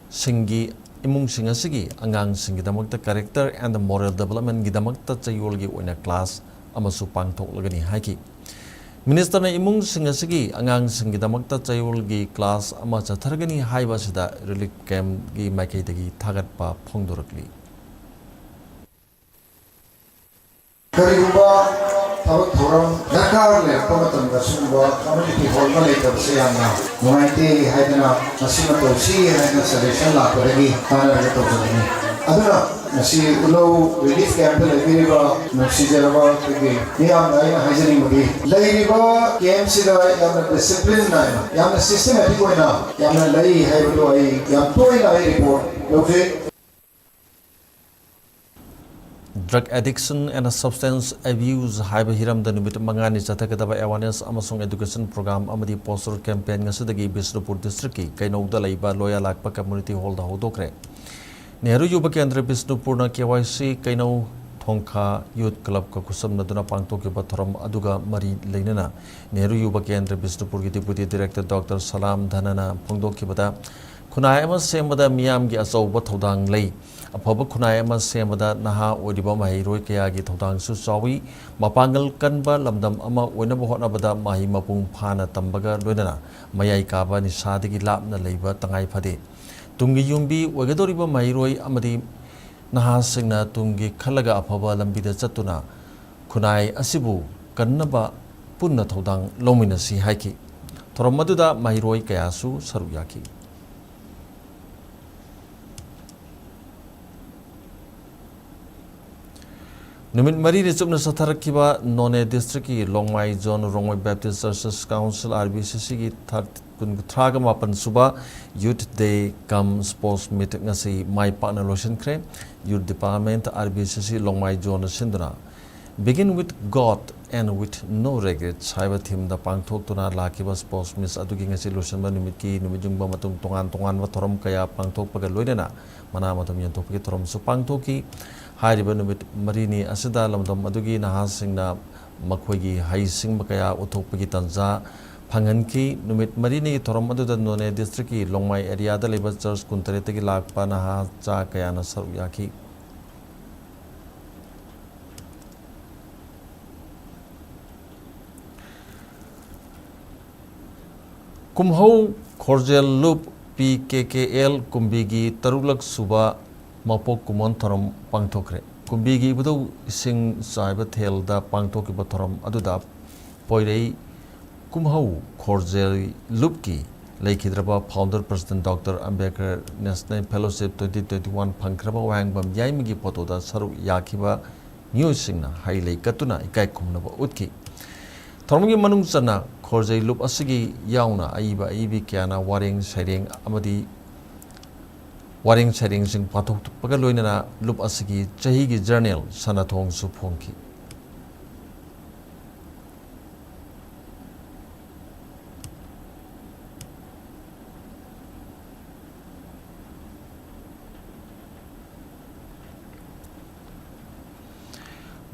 Singi Imung Singasigi Angang Singidamak the character and the moral development Gidamakta Chayolgi in a class Amasu Pang Tolagani Haki Minister na imung singasigi angang singidamakta chayolgi class ama chathargani haibasida relief camp gi maikaitagi thagatpa phongdorakli Kariguba tabak thoram dakar le pamatam da sumba community hall ma leitab se yana muaiti haidana nasima tosi haidana selection la paragi kana ga tawjani aduna nasi ulo relief camp le biriba nasi jaraba ke niyam nai haizani magi leiriba camp sida yamna discipline nai yamna systematic hoina yamna lai haibu ai yam toina ai report loke Drug addiction and substance abuse haiba hiram da numit mangani chathakadaba awareness amasung education program amadi poster campaign ngasidagi Bisnupur district ki kainogda laiba loya lakpa community hall da hodokre Nehru Yuba Kendra Bisnupur na KYC kainau thongkha youth club ka kusam naduna pangtoki batharam aduga mari leinana Nehru Yuba Kendra Bisnupur ki deputy director Dr Salam Dhanana phongdoki bada khunai ama semada miyam gi achauba thodang lei afaba khunai ama semada naha odiba mahiroi kaya gi thodang su chawi mapangal kanba lamdam ama oina bohona bada mahi mapung phana tambaga loinana mayai kaba ni sadigi lapna leiba tangai phade Tungi Yumbi Wagadoriba Mairoi Amadi Nahasingna Tungi Kalaga Apaba Lambida Chatuna Kunai Asibu Kannaba Punna Thodang Lominasi Haiki Toromaduda Mairoi Kayasu Saruyaki Numit Mari Richupna Satarakiba None District Longmai Zone Rongmai Baptist Churches Council RBCC Tragamapan Suba Youth Day Come Sports Meeting Ngasi My Partner Lotion Crane Youth Department RBCC Longmai Zone Sinduna. Begin with God and with no regrets. Cyber team the Pangtok Tuna Lakiba Sports Miss Aduking Solution Manimiki Numijumba Matum Tongan Vatorum Kaya Pangtok Pagaloidena Manamatum Yantoki Torum Supangtoki Hariba Numit Marini Asida Lamdom Adugi Nahasingna Makwegi Haising Makaya Utopagi Tanza Panganki Numit Marini Torom Adu None District Longmai area the Labor Church Kuntaretaki Lakpa Naha Kayana Saruyaki. Kumhau Korjel Loop PKKL Kumbigi Tarulak Suba Mapok Kumon Torom Pangtokre Kumbigi Budu Sing Saiba Tel da Pangtoki Batorom Aduda Poirei Kumhau Korjel Loopki Laikidraba Founder President Dr. Ambedkar National Fellowship 2021 Pankraba Wangbam Yaimigi Potoda Saru Yakiba New Singna Haile Katuna Ikai Kumnaba Utki Tormungi Manung Sana Korjai Loop Asigi Yauna Aiba Ibi Kiana Waring Sharing Amadi Waring Sharing Sing Patok Pagaloina Loop Asigi Chahigi Journal Sanatong Suponki.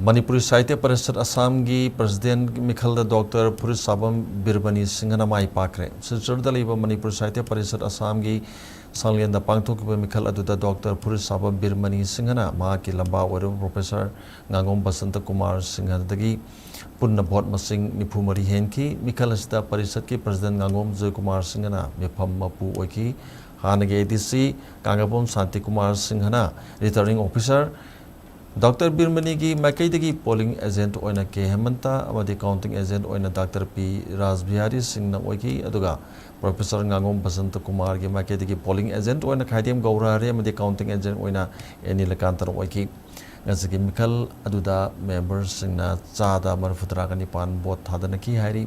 Manipuri Sahitya Parishad Assam gi President Imphal Dr. Puri Sabam Birbani Singhana Mai Pakre. Sirchar Daliba Manipur Sahitya Parishad Assam gi Sanglian da Pangtok Imphal Aduda Dr. Puri Sabam Birbani Singhana Ma ki lamba waru Professor Ngangom Basanta Kumar Singhana dagi Punna Bhot Masing Nipumari Henki Imphal Asda Parishad ki President Ngangom Joy Kumar Singhana Mifam Mapu Oiki Hanage ADC Kangabom Santi Kumar Singhana Returning Officer Dr. Birmani ki Makaidagi polling agent oina K Hemanta amadi counting agent oina Dr. P Rajbihari Singh na oiki aduga Professor Ngangom Basanta Kumar ki Makaidagi polling agent oina Khaidem Gaurare amadi counting agent oina Eni Lakantar oiki ngasigi Imphal aduda members Singh na chada marfutra kani pan bot thadana ki hairi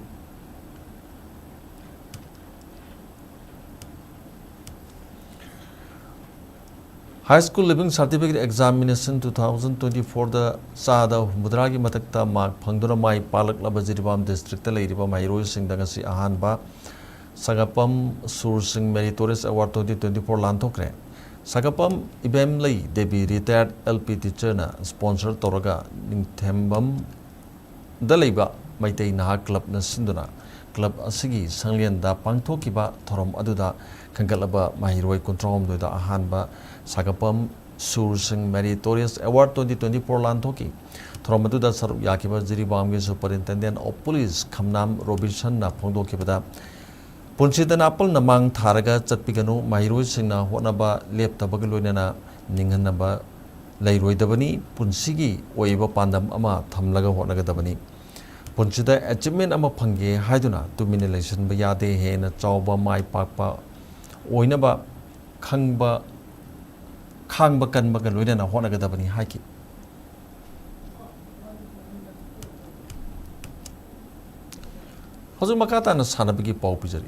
High School Living Certificate Examination 2024 the Sada Mudragi Matakta Mark Pangdura Mai Palak Labajiribam District Ladiba Mairo Singh Dangasi Ahanba Sagapam Sur Singh Meritorious Award 2024 Lantokre Sagapam Ibem Lay Debi retired LP teacher na sponsor Toraga Nintembam Daliba Maitei Naha Club na Sinduna Club Asigi Sanglian da Pangtokiba Torom Aduda Kangalaba Mahiroi Kontrom Duda Ahanba Sagapam Sur Singh Meritorious Award 2024 Lantoki Thromaduda Saru Yakiba Jiribamgi Superintendent of Police Kamnam Robinson na Pongdokibada Punchitan Apple Namang Taraga Chatpigano Mahiroi Singna Honaba Leptabagaloina Ninganaba Lairoi Dabani Punsigi Oiba Pandam Ama Tamlaga Honagadabani Punchida achievement Ama Pange Haiduna 2 minute election Bayade Hena Chauba Mai Papa Oinaba Kangba Kangba Kanbaga Luina Honagadabani Haki. Hazumakata and Sanabigi Paupizari.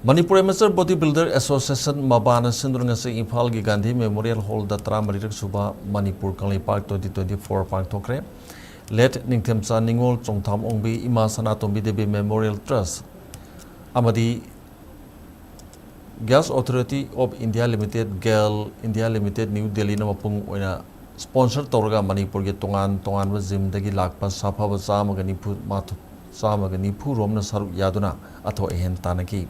Manipur Amateur Bodybuilder Association Mabana Sindrungasi Imphal gi Gandhi Memorial Hall da Tramarirak Suba Manipur Kali Park 2024 Pangtokre Let Ningtemsa Ningol Chongtham Ongbi Ima Sanatombi Debi Memorial Trust Amadi Gas Authority of India Limited GAL India Limited New Delhi Namapung Oina Sponsor Torga Manipur ge Tongan wa Zim dagi Lakpa Sapha Samagani Pu Matu Samagani Pu Romna Saru Yaduna Atho Ehen Tanaki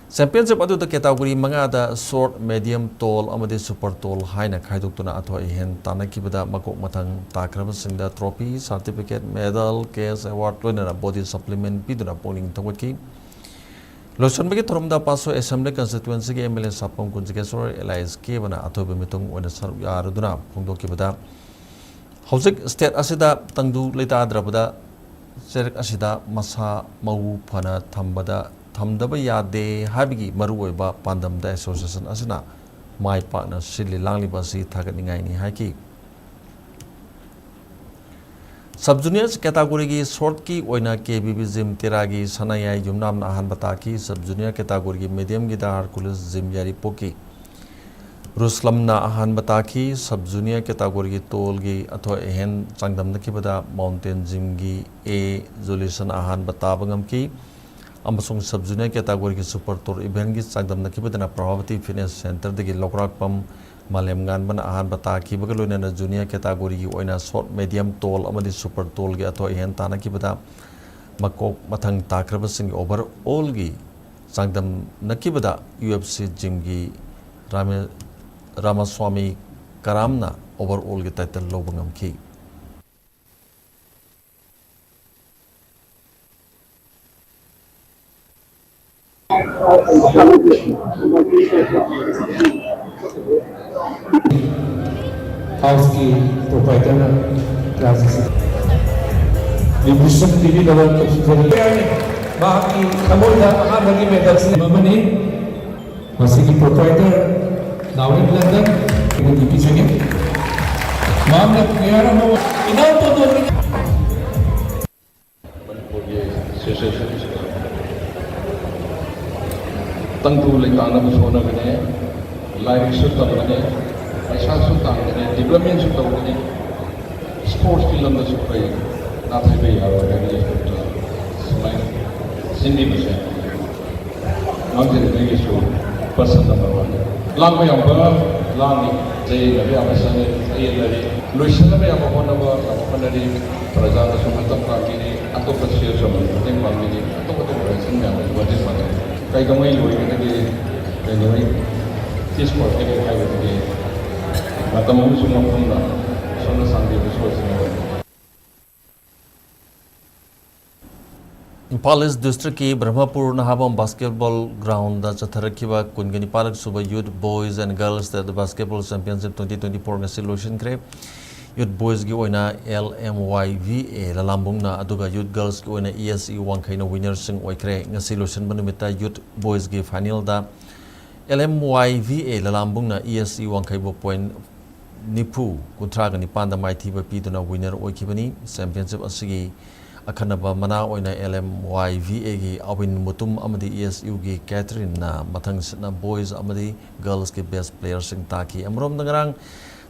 Championship adu the category manga da short medium tall amadi super tall haina khaidukuna atho hen tanakibada makok mathang takraba singda trophy certificate medal case award loina body supplement biduna polling tawaki lotion bagi thoromda paso assembly constituency ge MLA sapam kunjikesor alliance ke bana atho bemitung ona sar yaruduna phongdokibada hojik state asida tangdu leita adrabada serek asida masa mau phana thambada Tamdaba Yade Habigi Maruba Pandam da Association Asina mai pakna sili langliba si thagatningai ni haiki Sub juniors category ki short ki oina KBB gym teragi sanayai jumnam na ahan bataki sub junior category ki medium ki da Hercules gym yari poki Ruslam na ahan bataki sub junior category ki tol ki atho ehen changdam na ki bada mountain gym ki A Jolisan ahan batabangam ki amasung sub junior category ki super tour event ki changdam na ki bada na Pravati Fitness Center de ki lokrak pam Malem gan ban ahan bataki bagaloina na junior category ki oina short medium tall amadi super tall ki atho ehen tana ki bada makok mathang takraba sing over all ki changdam na ki bada UFC gym ki Ramaswamy Karamna overall ki title lobangam ki House की proprietor classes division TV level bahagi kamoda ahagi medal sini mamani masih की proprietor now in London ini dipisahkan mamla kaya mau inau to tangtu lekana busona gane live shoot tabane paisa shoot tabane development shoot tabane sports film da shoot pai na thai bai aro gane smile sindi bise mountain bai shoot person number 1 lang bai amba lang ni jai ga bai amba sane ai lari loisan bai amba hona ba honari praja da sumatam ka ni atop share sama tem pamni ni atop to sin ga what is matter kai kamai loi ga ni kai kamai this for every kind of day matam mu sumam thumna sonna sangde resource ni Imphal district ki Brahmapur Nahabam basketball ground da chatharakiba kungani palak suba youth boys and girls the basketball championship 2024 ngasi solution kre youth boys gi oina LMYVA lalambung na aduga youth girls gi oina ESE wangkai na winner sing oikre ngasi solution banumita youth boys gi final da LMYVA lalambung na ESE wangkai bo point nipu kuntra ga nipan da maithi ba piduna winner oikibani championship asigi akhanaba mana oina LMYVA gi awin mutum amadi ESU gi Catherine na mathang na boys amadi girls ki best players sing taki amrom dangrang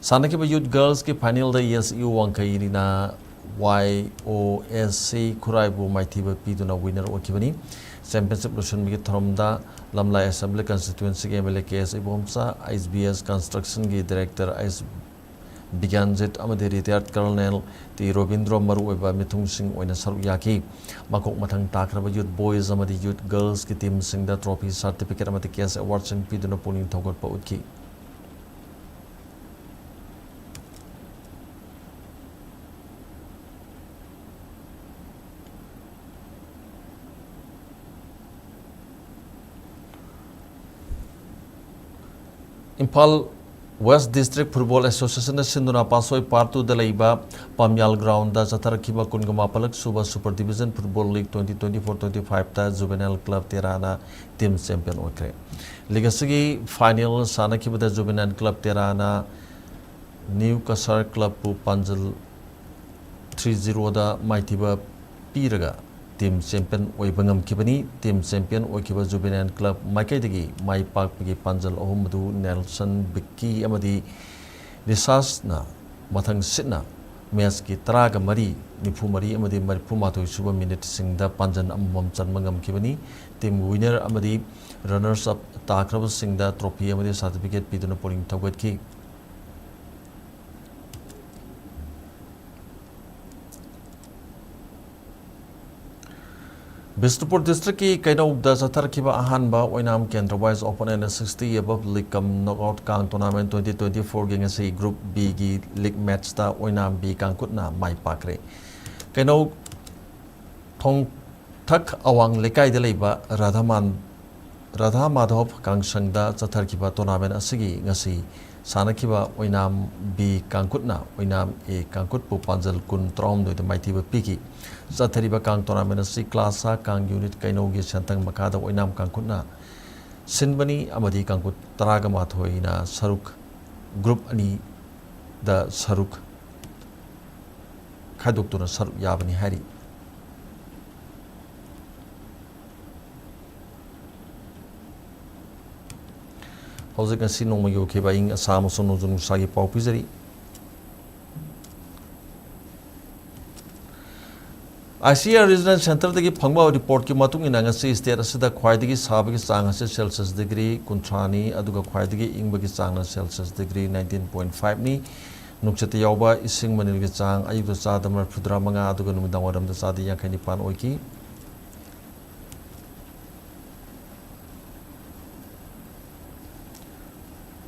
sanaki ba youth girls ki final da ESU wangkai na YOSC kurai bu maithi ba piduna winner okibani championship lusion gi thromda lamla assembly constituency gi MLA KS ibomsa SBS construction gi director Biganjit amadi retired colonel ti Robindro Maru eba mithung sing oina saru yaki makok mathang takraba youth boys amadi youth girls ki team sing da trophy certificate amadi case award sing piduna puning thogot pa utki Imphal West District Football Association Sinduna Pasoi Partu Dalaiba Pamyal Ground da Zatarakiba Kungama Palak Suba Super Division Football League 2024-25 ta Juvenile Club Terana Team Champion Okre. Legacy Final Sanakiba da Juvenile Club Terana New Kasar Club Pu Panjal 3-0 da Maitiba Piraga Team Champion Oibangam Kibani Team Champion Okiba Juvenile Club Maikaidagi Mai Park Pigi Panjal Ohumadu Nelson Biki Amadi Risas na Mathang Sitna Mes ki Traga Mari Nipu Mari Amadi Maripu Mato Suba Minute Singda Panjan Amam Chanmangam Kibani Team winner Amadi runners up Takrab Singda Trophy Amadi certificate Piduna Polling Tawet Ki Bishnupur district ki Kainau da Zatarakiba Ahanba Oinam Kendra Wise Open and 60 above League Knockout Kang Tournament 2024 gengasi Group B gi League match ta Oinam B Kang Kutna Mai Pakre Kainau Thong Thak Awang Lekai de Leiba Radha Madhov Kang Sangda Zatarakiba Tournament asigi ngasi Sanakiba Oinam B Kangkutna Oinam A Kangkut Pu Panjal Kun Trom do the Mighty Piki Zathariba Kang Tournament si class Kang unit Kainogi Santang Makada Oinam Kangkutna सिनबनी अमदी कांकुट तरागा माथोइना सरुक group अनि the सरुक खादोक्तुना सरुक याबनी हारी हौजिक असि नोंमा योखेबा इंग असाम अमसुंग नोंजों नुसागी पाउ पिजरी ICR regional centre दगी फंगबा report की मतुंग इना ngasi स्टेट असदा ख्वाइदगी साबगी चांग असे सेल्सियस डिग्री 30 अदुगा ख्वाइदगी इंगबगी चांग सेल्सियस डिग्री 19.5 नि नुक्चते यावबा इसिंग मनिलगी चांग अयुग चादम 45 अदुगा नुमिदां वारम द चादी 59 ओइकी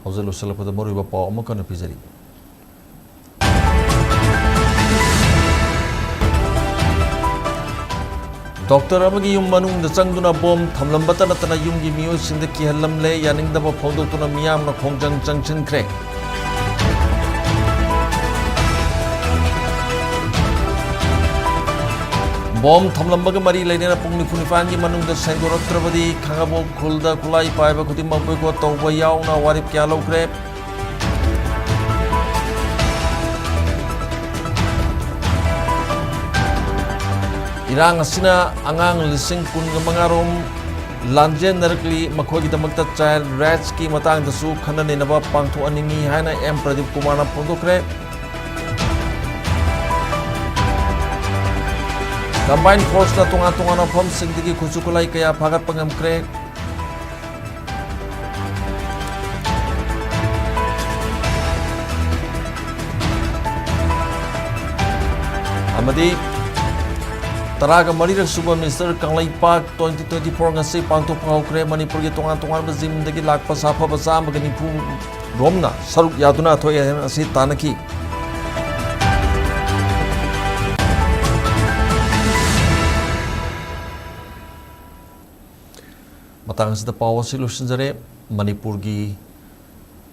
हौजल उसलपद मरुबा पाव अमकन पिजरी डॉक्टर अमगी युम मनुंग द चंगदुना बॉम थमलंबत नतना युमगी मियोसिंद किहल्लमले यानिंगदब फोंदोक्तुना मियामना खोंजंग चंगचिनख्रे बॉम थमलंबग मरी लेनेना पुंग 94 की मनुंग द सेंगोरक्त्रबदी खंगाबो खुलदा खुलाई पाइबा खुदिमक बोयको तौबा यावना वारिप क्या लौक्रे इरांग असिना अंगांग लिसिंग कुनगा मंगारोम लांजेन नरकली मखोगी दमकता चाइल्ड राइट्स की मतंग दसु खननेनबा पांगथो अनिंगी हाइना एम प्रदीप कुमारना फोंदोक्रे कंबाइन फोर्स ना तोंगा तोंगा फम सिंगदगी खुचुकुलाई कया फागत पंगमक्रे अमदी तरागा मरीरक सुबह minister कंगलाइपाक 2024 ngasi pangtok haukhre Manipur gi tongan tongan ba jim dagi lakpa safa ba cham ga nifu romna saruk yaduna thoi asi tanaki matang sida power solution jare Manipur gi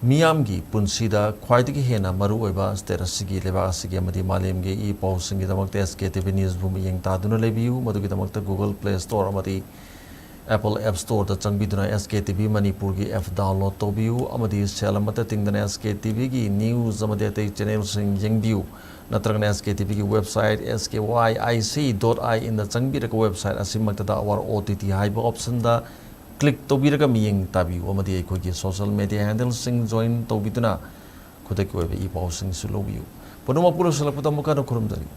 मियामगी पुंसीदा ख्वाइदगी हेना मरु ओइबा state असगी लेबा असगी अमदी मालेमगे ई पाउसिंगी दमकते SKTV न्यूज़ भूमि यंग तादुना लेबियु मदुगी दमकते गूगल प्ले स्टोर अमदी एप्पल ऐप स्टोर द चंगबिदुना SKTV मणिपुर की ऐप डाउनलोड तोबियु अमदी सेल अमते तिंगदना SKTV की न्यूज़ अमदी ते चैनल सिंग यंगबियु नत्रगना SKTV की वेबसाइट skyic.in इन द चंगबिरक वेबसाइट असिमक्तदा अवर OTT हाइबा ऑप्शन दा क्लिक तौबीरगा मियंग ताबियु अमदी अखोगी सोशल मीडिया हैंडल सिंग जॉइन तौबिदुना खुदक ओइबा ई पाउसिंग सुलोबियु पनुमा पुरो सलपदा मुका खुरुमजरी।